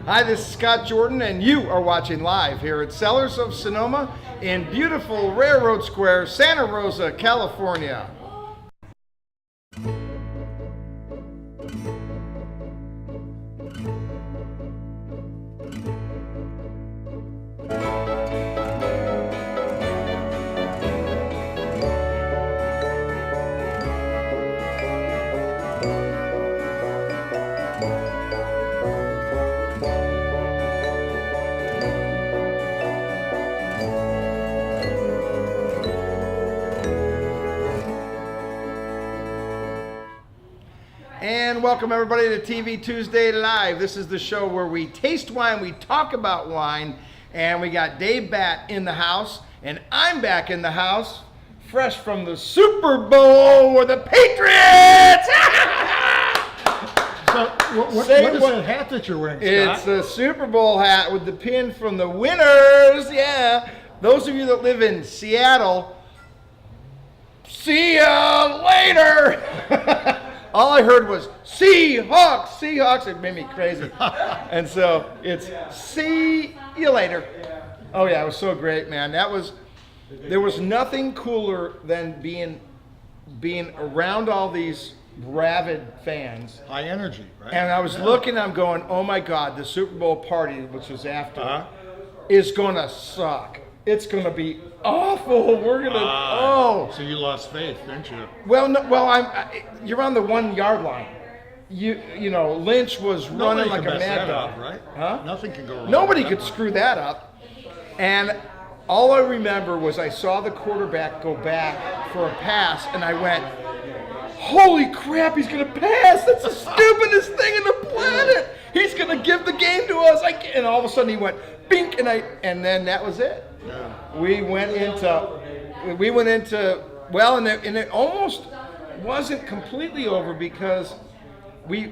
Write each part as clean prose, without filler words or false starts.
Hi, this is Scott Jordan, and you are watching live here at Cellars of Sonoma in beautiful Railroad Square, Santa Rosa, California. And welcome everybody to TV Tuesday Live. This is the show where we taste wine, we talk about wine, and we got Dave Batt in the house, and I'm back in the house, fresh from the Super Bowl with the Patriots! So, what is that hat that you're wearing, Scott? It's a Super Bowl hat with the pin from the winners, yeah. Those of you that live in Seattle, see ya later! All I heard was Seahawks, Seahawks. It made me crazy. And so it's see you later. Oh yeah, it was so great, man. There was nothing cooler than being around all these rabid fans. High energy, right? And I was looking, I'm going, oh my God, the Super Bowl party, which was after, is gonna suck. It's gonna be awful. We're gonna So you lost faith, didn't you? Well, no, you're on the 1 yard line. You know, Lynch was running like a mad dog, right? Huh? Nothing can go wrong. Nobody could screw that up. And all I remember was I saw the quarterback go back for a pass, and I went, "Holy crap! He's gonna pass! That's the stupidest thing on the planet! He's gonna give the game to us!" And all of a sudden he went, "Bink!" and then that was it. Yeah. We went into well, and it almost wasn't completely over because we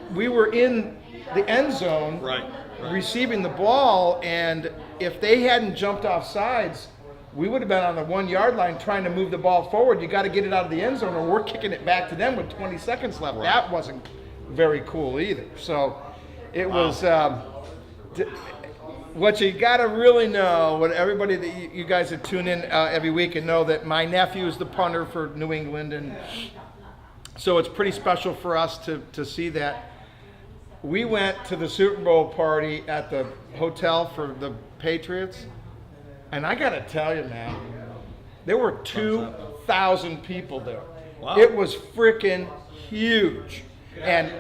were in the end zone, Right. receiving the ball, and if they hadn't jumped off sides, we would have been on the 1 yard line trying to move the ball forward. You got to get it out of the end zone, or we're kicking it back to them with 20 seconds left. Right. That wasn't very cool either. So it was. What you got to really know, what everybody that you guys that tune in every week and know that my nephew is the punter for New England, and so it's pretty special for us to see that. We went to the Super Bowl party at the hotel for the Patriots, and I got to tell you, man, there were 2,000 people there. Wow. It was freaking huge. And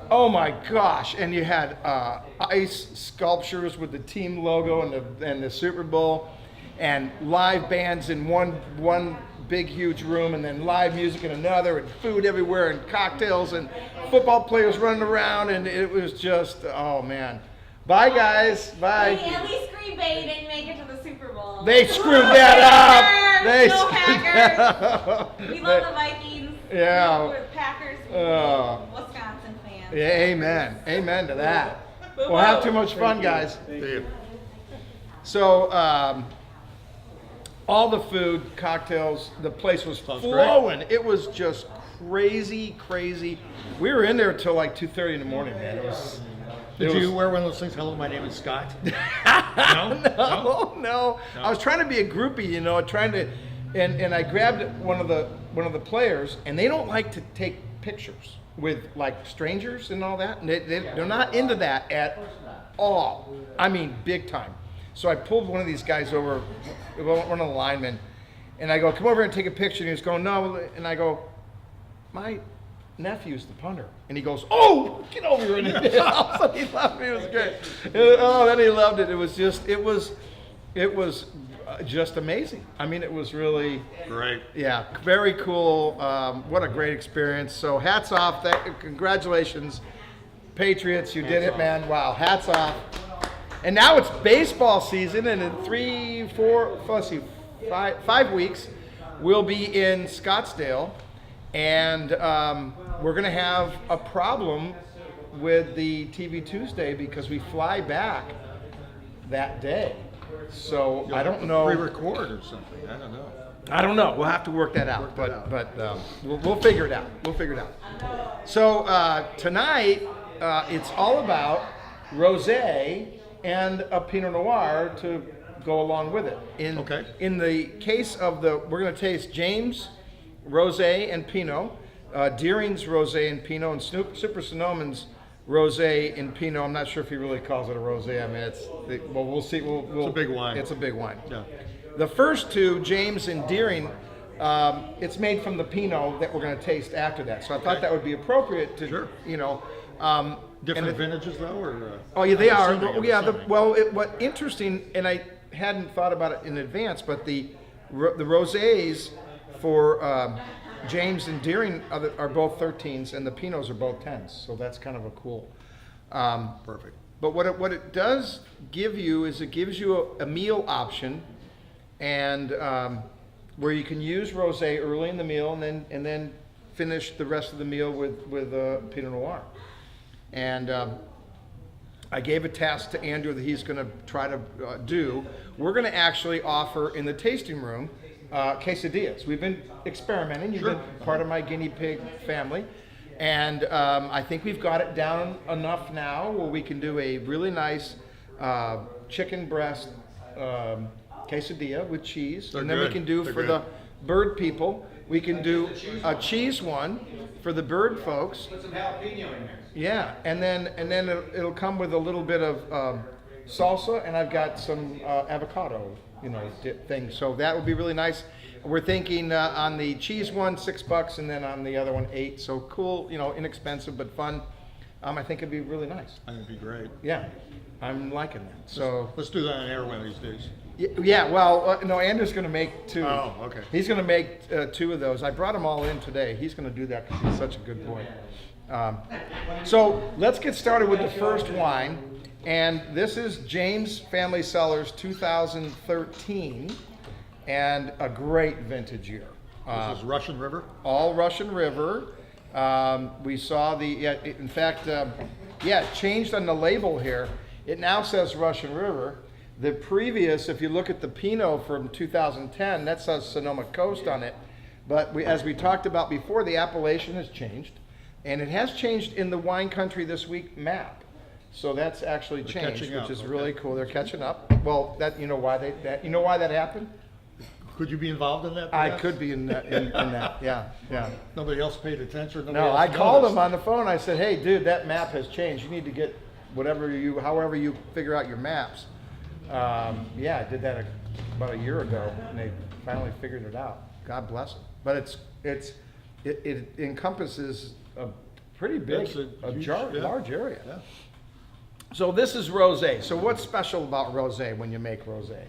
oh my gosh! And you had ice sculptures with the team logo and the Super Bowl, and live bands in one big huge room, and then live music in another, and food everywhere, and cocktails, and football players running around, and it was just oh man! Bye guys, bye. Hey, at least Green Bay didn't make it to the Super Bowl. They screwed that up. They Go screwed Packers. that up. We love the Vikings. Yeah. We're Packers. Wisconsin fans. Yeah, amen to that. We'll have too much fun, guys. See you. So, all the food, cocktails, the place was Sounds flowing. It was just crazy. We were in there till like 2:30 in the morning, man. Did you wear one of those things? Hello, my name is Scott. No. I was trying to be a groupie, you know, and I grabbed one of the players, and they don't like to take pictures with like strangers and all that. And they're not into that at all. I mean, big time. So I pulled one of these guys over, one of the linemen, and I go, "Come over here and take a picture." And he was going, "No," and I go, "My nephew's the punter," and he goes, "Oh, get over here!" And all of a sudden he loved me. It was great. Oh, then he loved it. It was just amazing. I mean, it was really Great. Yeah, very cool. What a great experience. So hats off. Congratulations, Patriots. You did it, man. Wow, hats off. And now it's baseball season, and in 5 weeks, we'll be in Scottsdale. And we're going to have a problem with the TV Tuesday because we fly back that day. So I don't know. Pre-record or something. I don't know. We'll have to work that out. But we'll figure it out. So tonight, it's all about rosé and a Pinot Noir to go along with it. Okay. In the case of we're going to taste James Rosé and Pinot, Deering's Rosé and Pinot, and Super Sonoma's Rosé and Pinot. I'm not sure if he really calls it a rosé. I mean, well, we'll see. It's a big wine. It's a big wine. Yeah. The first two, James and Deering, it's made from the Pinot that we're going to taste after that. So I thought that would be appropriate to, Sure. you know. Different vintages though, or? Oh yeah, they are. I'm Yeah. assuming. What interesting, and I hadn't thought about it in advance, but the rosés for James and Deering are both 13s, and the Pinots are both 10s. So that's kind of a cool. Perfect. But what it does give you is it gives you a meal option, and where you can use rosé early in the meal, and then finish the rest of the meal with Pinot Noir. And I gave a task to Andrew that he's going to try to do. We're going to actually offer in the tasting room quesadillas. We've been experimenting. You've been part of my guinea pig family. And I think we've got it down enough now where we can do a really nice chicken breast quesadilla with cheese. They're and then good. we can do They're for good. the bird people, we can do a cheese one for the bird folks. Put some jalapeno in there. Yeah, and then it'll come with a little bit of salsa, and I've got some avocado, dip thing. So that would be really nice. We're thinking on the cheese one, $6, and then on the other one, $8. So cool, inexpensive but fun. I think it'd be really nice. I think it'd be great. Yeah, I'm liking that. So Let's do that on air one of these days. yeah, well, no, Andrew's going to make 2. Oh, okay. He's going to make 2 of those. I brought them all in today. He's going to do that because he's such a good boy. So let's get started with the first wine. And this is James Family Cellars 2013, and a great vintage year. This is Russian River. All Russian River. We saw in fact, it changed on the label here. It now says Russian River. The previous, if you look at the Pinot from 2010, that says Sonoma Coast on it. But as we talked about before, the appellation has changed. And it has changed in the Wine Country This Week map. So that's actually changed, catching which up, is okay. really cool. They're catching up. Well, you know why that happened? Could you be involved in that? I perhaps? could be in that. Yeah. Nobody else paid attention. Nobody No, else I called noticed. him on the phone. I said, "Hey, dude, that map has changed. You need to get however you figure out your maps." Yeah, I did that about a year ago, and they finally figured it out. God bless them. But it encompasses a pretty big, It's a huge, yeah. large area. Yeah. So this is rosé. So what's special about rosé when you make rosé?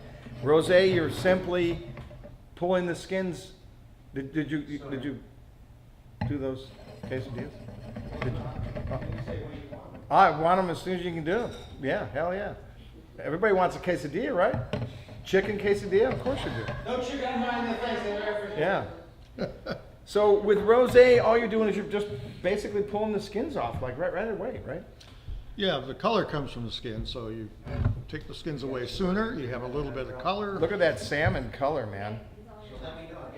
Rosé, you're simply pulling the skins. Did you do those quesadillas? Did you? I want them as soon as you can do them. Yeah, hell yeah. Everybody wants a quesadilla, right? Chicken quesadilla, of course you do. No chicken behind the face. They were Yeah. So with rosé, all you're doing is you're just basically pulling the skins off, like right away, right? Yeah, the color comes from the skin, so you take the skins away sooner. You have a little bit of color. Look at that salmon color, man.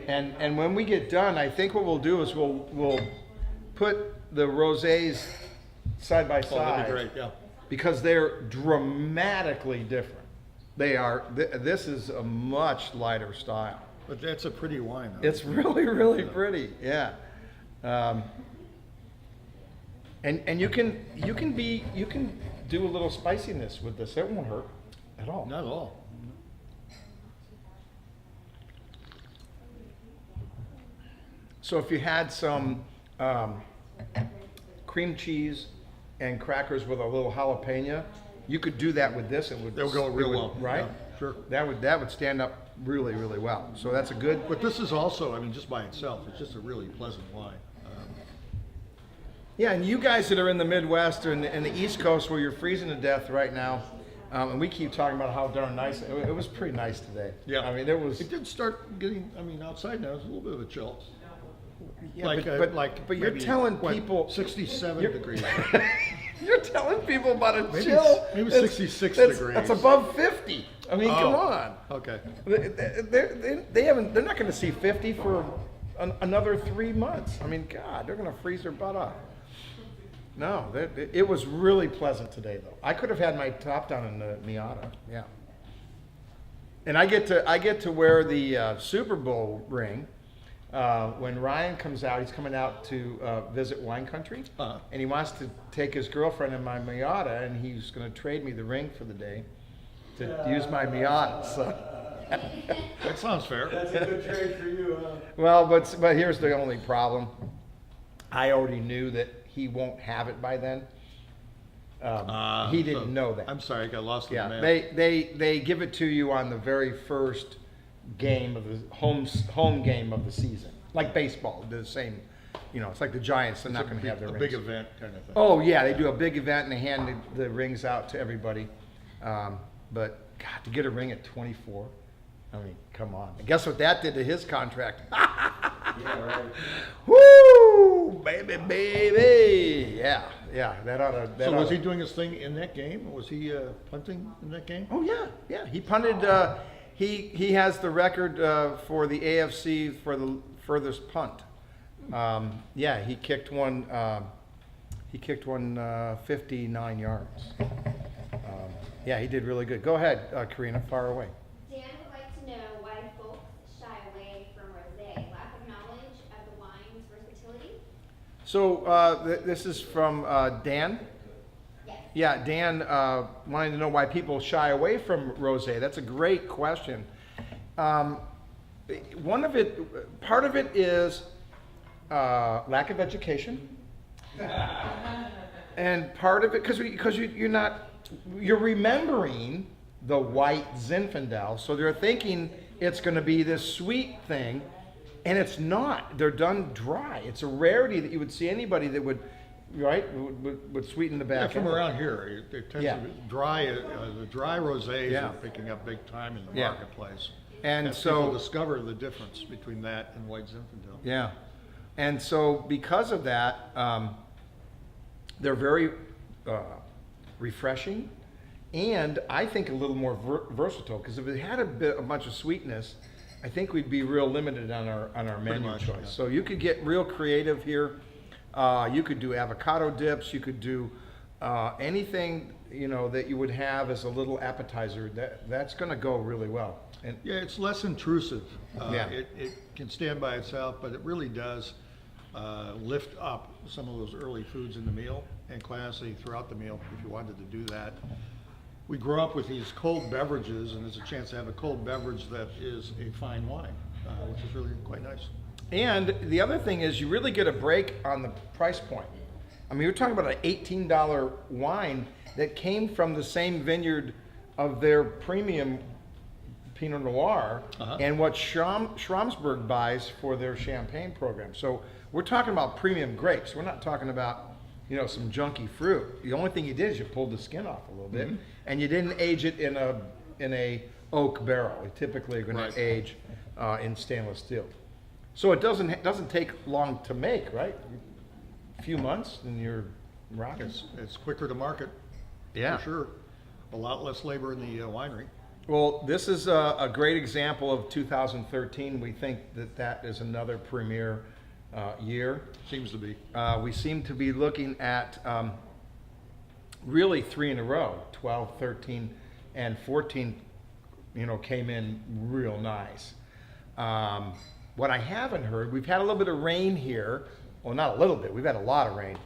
And when we get done, I think what we'll do is we'll put the rosés side by Oh, that'd side be great. Yeah. because they're dramatically different. They are. This is a much lighter style. But that's a pretty wine. Though. It's really pretty. Yeah. And you can do a little spiciness with this. It won't hurt at all. Not at all. So if you had some cream cheese and crackers with a little jalapeno, you could do that with this. It would. They'll go real well. right? Yeah, sure. That would stand up really well. So that's a good. But this is also, I mean, just by itself, it's just a really pleasant wine. Yeah, and you guys that are in the Midwest and the East Coast where you're freezing to death right now, and we keep talking about how darn nice it was. Pretty nice today. Yeah. I mean, there was. It did start getting. I mean, outside now it's a little bit of a chill. Yeah, But you're maybe, telling what, people 67 you're- degrees. You're telling people about a Maybe chill. maybe that's- 66 that's- degrees. That's above 50. I mean, come Oh, on. Okay. They're not going to see 50 for another 3 months. I mean, God, they're going to freeze their butt off. No, it was really pleasant today, though. I could have had my top down in the Miata. Yeah. And I get to wear the Super Bowl ring when Ryan comes out. He's coming out to visit wine country, and he wants to take his girlfriend in my Miata, and he's going to trade me the ring for the day to use my Miata. So. That sounds fair. That's a good trade for you, huh? Well, but here's the only problem. I already knew that he won't have it by then. He didn't know that. I'm sorry, I got lost in the Yeah, math. they give it to you on the very first game of the home game of the season, like baseball. The same, it's like the Giants. They're not going to have their a rings. big event kind of thing. Oh yeah, they do a big event and they hand the rings out to everybody. But God, to get a ring at 24, I mean, come on. And guess what that did to his contract? Yeah, right. Woo, baby. Yeah. That ought to. So was he doing his thing in that game? Was he punting in that game? Oh yeah. He punted. He has the record for the AFC for the furthest punt. Yeah, he kicked one. He kicked one 59 yards. Yeah, he did really good. Go ahead, Karina. Far away. Dan would like to know why folks shy away from rosé. Lack of knowledge of the wine's versatility? So this is from Dan. Yes. Yeah, Dan wanting to know why people shy away from rosé. That's a great question. Part of it is lack of education, and part of it because you're remembering the white Zinfandel, so they're thinking it's going to be this sweet thing, and it's not. They're done dry. It's a rarity that you would see anybody that would sweeten the back. From end. around here, it tends Yeah. to be dry. The dry rosés Yeah. are picking up big time in the Yeah. marketplace. And As so people discover the difference between that and white Zinfandel. Yeah, and so because of that, they're very refreshing, and I think a little more versatile. Because if it had a bunch of sweetness, I think we'd be real limited on our menu much, choice. yeah. So you could get real creative here. You could do avocado dips. You could do anything that you would have as a little appetizer. That's going to go really well. And Yeah, it's less intrusive. Yeah. It can stand by itself, but it really does lift up some of those early foods in the meal, and quite honestly, throughout the meal, if you wanted to do that. We grow up with these cold beverages, and there's a chance to have a cold beverage that is a fine wine, which is really quite nice. And the other thing is you really get a break on the price point. I mean, you're talking about an $18 wine that came from the same vineyard of their premium Pinot Noir and what Schramsberg buys for their champagne program. So we're talking about premium grapes. We're not talking about, some junky fruit. The only thing you did is you pulled the skin off a little bit, and you didn't age it in a oak barrel. You typically are going Right. to age in stainless steel. So it doesn't take long to make, right? A few months and you're rocking. It's quicker to market, Yeah. for sure. A lot less labor in the winery. Well, this is a great example of 2013. We think that is another premier year. Seems to be. We seem to be looking at really 3 in a row. 12, 13, and 14, came in real nice. What I haven't heard, we've had a little bit of rain here. Well, not a little bit. We've had a lot of rain.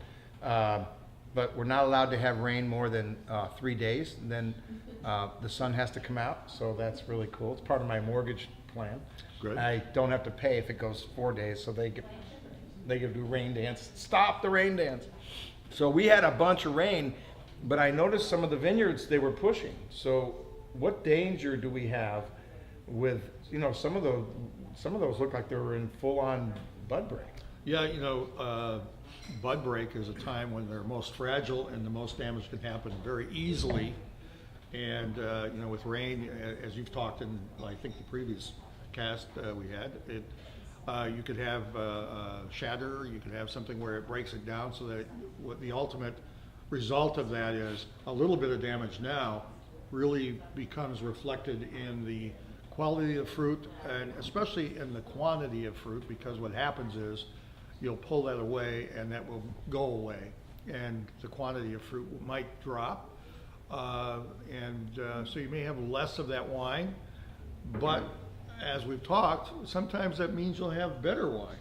But we're not allowed to have rain more than 3 days. And then the sun has to come out, so that's really cool. It's part of my mortgage plan. Good. I don't have to pay if it goes 4 days, so they can do rain dance. Stop the rain dance. So we had a bunch of rain, but I noticed some of the vineyards they were pushing. So what danger do we have with some of those look like they were in full-on bud break. Yeah, bud break is a time when they're most fragile and the most damage can happen very easily. And, with rain, as you've talked in, I think, the previous cast we had, you could have shatter, you could have something where it breaks it down, so that what the ultimate result of that is a little bit of damage now really becomes reflected in the quality of fruit, and especially in the quantity of fruit, because what happens is you'll pull that away and that will go away. and the quantity of fruit might drop. So you may have less of that wine, but as we've talked, sometimes that means you'll have better wine.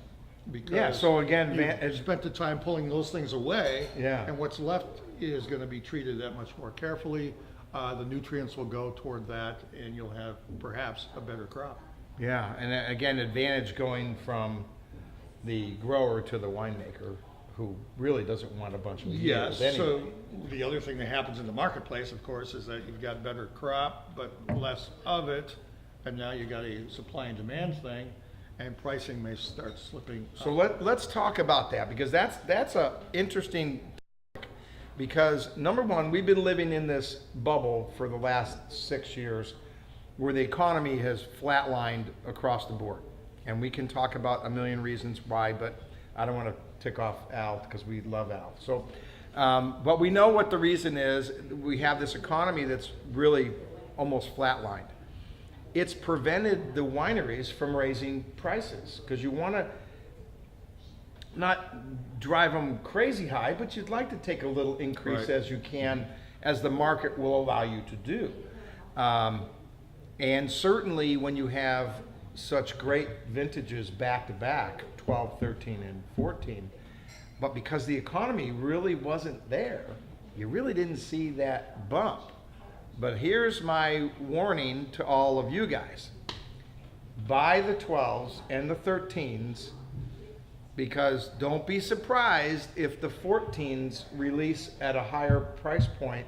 Because Yeah, so again, you spent the time pulling those things away, Yeah. and what's left is gonna be treated that much more carefully. The nutrients will go toward that, and you'll have perhaps a better crop. Yeah, and again, advantage going from the grower to the winemaker, who really doesn't want a bunch of Yes, yield anyway. so the other thing that happens in the marketplace, of course, is that you've got better crop, but less of it, and now you got a supply and demand thing, and pricing may start slipping. So let's talk about that, because that's a interesting topic. Because number one, we've been living in this bubble for the last 6 years where the economy has flatlined across the board. And we can talk about a million reasons why, but I don't want to tick off Al because we love Al. So, but we know what the reason is. We have this economy that's really almost flatlined. It's prevented the wineries from raising prices because you want to not drive them crazy high, but you'd like to take a little increase Right. as you can, as the market will allow you to do. And certainly when you have such great vintages back to back, 12, 13, and 14, but because the economy really wasn't there, you really didn't see that bump. But here's my warning to all of you guys. Buy the 12s and the 13s, because don't be surprised if the 14s release at a higher price point,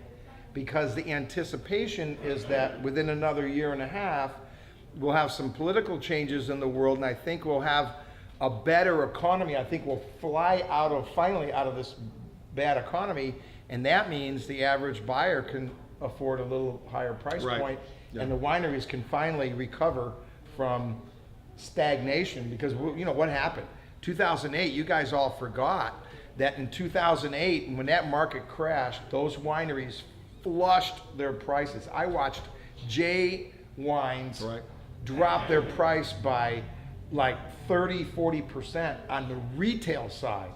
because the anticipation is that within another year and a half, we'll have some political changes in the world, and I think we'll have a better economy. I think we'll finally out of this bad economy, and that means the average buyer can afford a little higher price Right. point, Yeah. and the wineries can finally recover from stagnation. Because you know what happened? 2008, you guys all forgot that in 2008, when that market crashed, those wineries flushed their prices. I watched J Wines Right. drop their price by like 30, 40% on the retail side.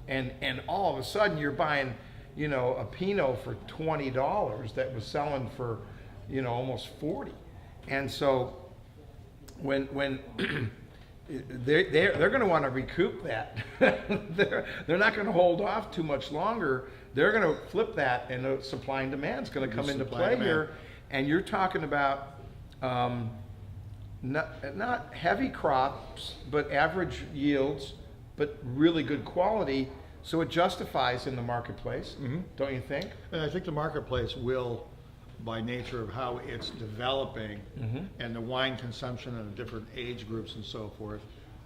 And all of a sudden you're buying, you know, a Pinot for $20 that was selling for, you know, almost 40. And so when they're going to want to recoup that. they're not going to hold off too much longer. They're going to flip that, and the supply and demand is going to come into Supply play and demand. here. And you're talking about not heavy crops, but average yields, but really good quality. So it justifies in the marketplace, don't you think? And I think the marketplace will, by nature of how it's developing and the wine consumption and the different age groups and so forth,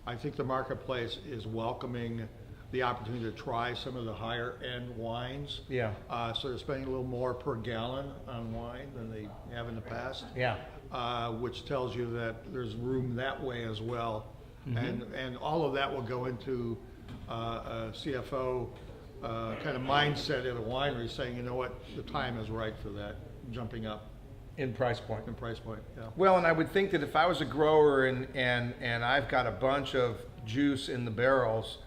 I think the marketplace is welcoming the opportunity to try some of the higher end wines. Yeah. So they're spending a little more per gallon on wine than they have in the past. Yeah. Which tells you that there's room that way as well. And all of that will go into a CFO kind of mindset at a winery, saying, you know what, the time is right for that, jumping up In price point. in price point. Yeah. Well, and I would think that if I was a grower and I've got a bunch of juice in the barrels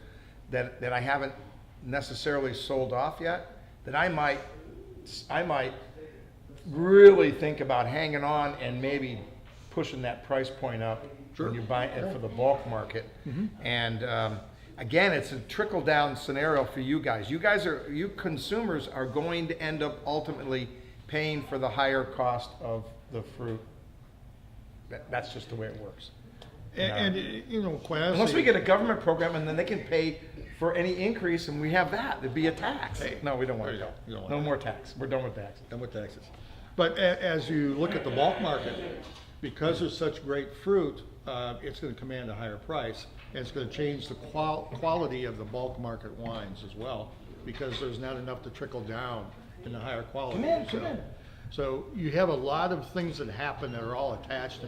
that I haven't necessarily sold off yet, that I might really think about hanging on and maybe pushing that price point up Sure. when you're buying it for the bulk market. And again, it's a trickle down scenario for you guys. You consumers are going to end up ultimately paying for the higher cost of the fruit. That's just the way it works. And you know, quite honestly, Unless we get a government program and then they can pay for any increase, and we have that, it'd be a tax. Hey, No, we don't want there you that. go. You don't want No that. more tax. We're done with tax. and with taxes. But as you look at the bulk market, because there's such great fruit, it's going to command a higher price, and it's going to change the quality of the bulk market wines as well, because there's not enough to trickle down in the higher quality. Come in. So you have a lot of things that happen that are all attached,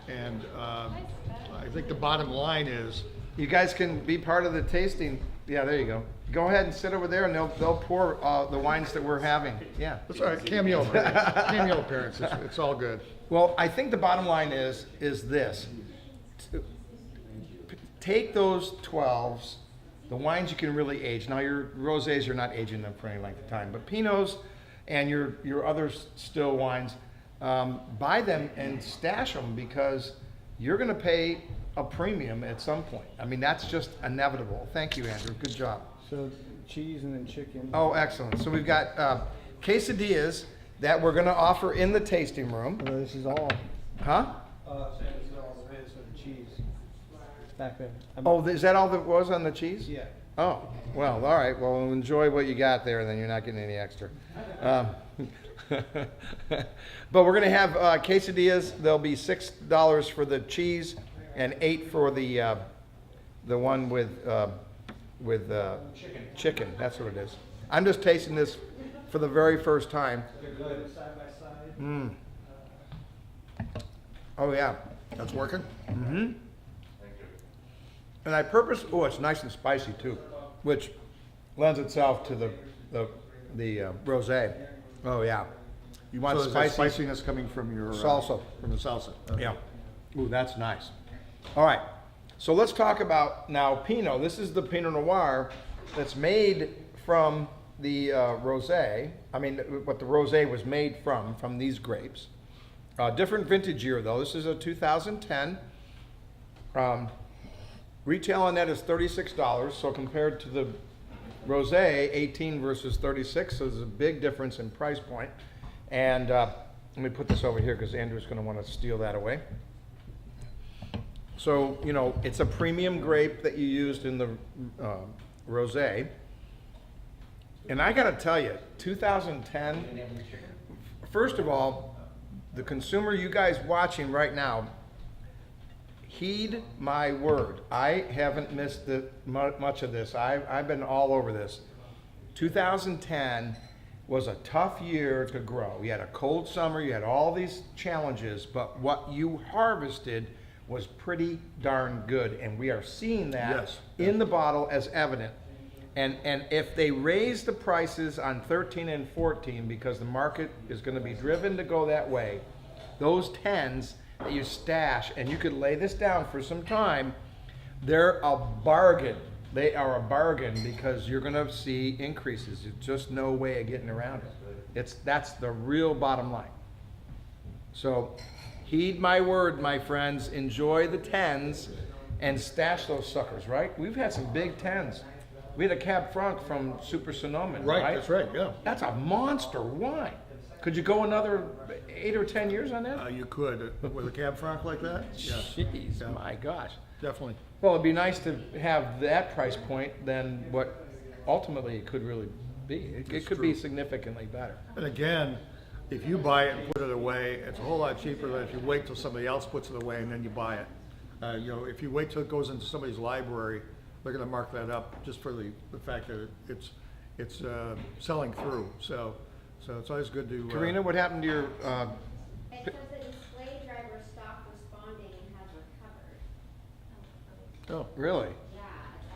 and I think the bottom line is, You guys can be part of the tasting. Yeah, there you go. Go ahead and sit over there, and they'll pour the wines that we're having. Yeah. that's all right, cameo appearance. Cameo appearance, it's all good. Well, I think the bottom line is this. Take those 12s The wines you can really age. Now your rosés, you're not aging them for any length of time, but Pinots and your other still wines, buy them and stash them because you're going to pay a premium at some point. I mean, that's just inevitable. Thank you, Andrew. Good job. So cheese and then chicken. Oh, excellent. So we've got quesadillas that we're going to offer in the tasting room. Oh, this is all. Huh? This is all there is for the cheese. Back there. Oh, is that all that was on the cheese? Yeah. Oh, well, all right. Well, enjoy what you got there, then you're not getting any extra. But we're going to have quesadillas. They'll be $6 for the cheese and $8 for the one with chicken. That's what it is. I'm just tasting this for the very first time. They're good side by side. Mm. Oh yeah. That's working? Mm-hmm. And I oh, it's nice and spicy too, which lends itself to the rosé. Oh yeah. You want So is that spicy? spiciness coming from your Salsa. From the salsa. Okay. Yeah. Ooh, that's nice. All right. So let's talk about now Pinot. This is the Pinot Noir that's made from the rosé. I mean, what the rosé was made from these grapes. Different vintage year though. This is a 2010. Retail on that is $36. So compared to the rosé, 18 versus 36. So there's a big difference in price point. And let me put this over here because Andrew's going to want to steal that away. So, you know, it's a premium grape that you used in the rosé. And I got to tell you, 2010, first of all, the consumer, you guys watching right now, heed my word. I haven't missed much of this. I've been all over this. 2010 was a tough year to grow. You had a cold summer, you had all these challenges, but what you harvested was pretty darn good. And we are seeing that in the bottle as evident. And if they raise the prices on 13 and 14 because the market is going to be driven to go that way, those 10s that you stash, and you could lay this down for some time, they're a bargain. They are a bargain because you're going to see increases. There's just no way of getting around it. That's the real bottom line. So heed my word, my friends. Enjoy the 10s and stash those suckers, right? We've had some big 10s. We had a Cab Franc from Super Sonoma, right? That's right, yeah. That's a monster wine. Could you go another 8 or 10 years on that? You could, with a Cab Franc like that? Yeah, Jeez, Yeah. my gosh. definitely. Well, it'd be nice to have that price point than what ultimately it could really be. It could be significantly better. And again, if you buy it and put it away, it's a whole lot cheaper than if you wait till somebody else puts it away and then you buy it. You know, if you wait till it goes into somebody's library, they're going to mark that up just for the fact that it's selling through. So it's always good to. Karina, what happened to your? It says the display driver stopped responding and has recovered. Oh, Really? Yeah.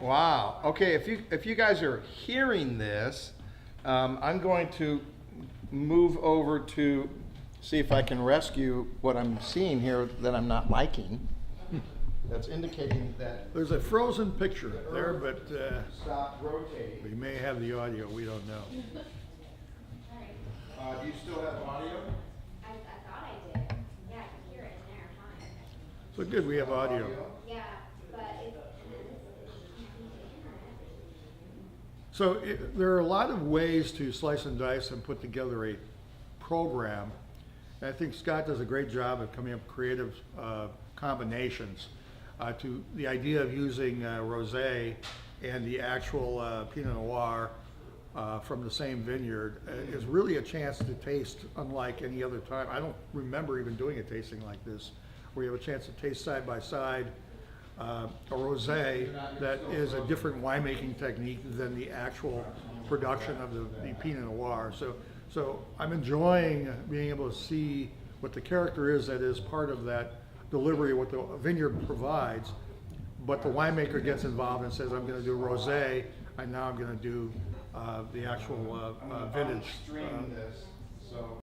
Wow. Okay, if you guys are hearing this, I'm going to move over to see if I can rescue what I'm seeing here that I'm not liking. That's indicating that there's a frozen picture there, but stop rotating. we may have the audio. We don't know. Alright. Do you still have audio? I thought I did. Yeah, I can hear it in there, fine. So good, we have audio. Yeah, but it's. So there are a lot of ways to slice and dice and put together a program. And I think Scott does a great job of coming up with creative combinations to the idea of using rosé and the actual Pinot Noir from the same vineyard is really a chance to taste unlike any other time. I don't remember even doing a tasting like this, where you have a chance to taste side by side a rosé that is a different winemaking technique than the actual production of the Pinot Noir. So I'm enjoying being able to see what the character is that is part of that delivery, what the vineyard provides, but the winemaker gets involved and says, I'm going to do rosé, and now I'm going to do the actual vintage. Stream this, so.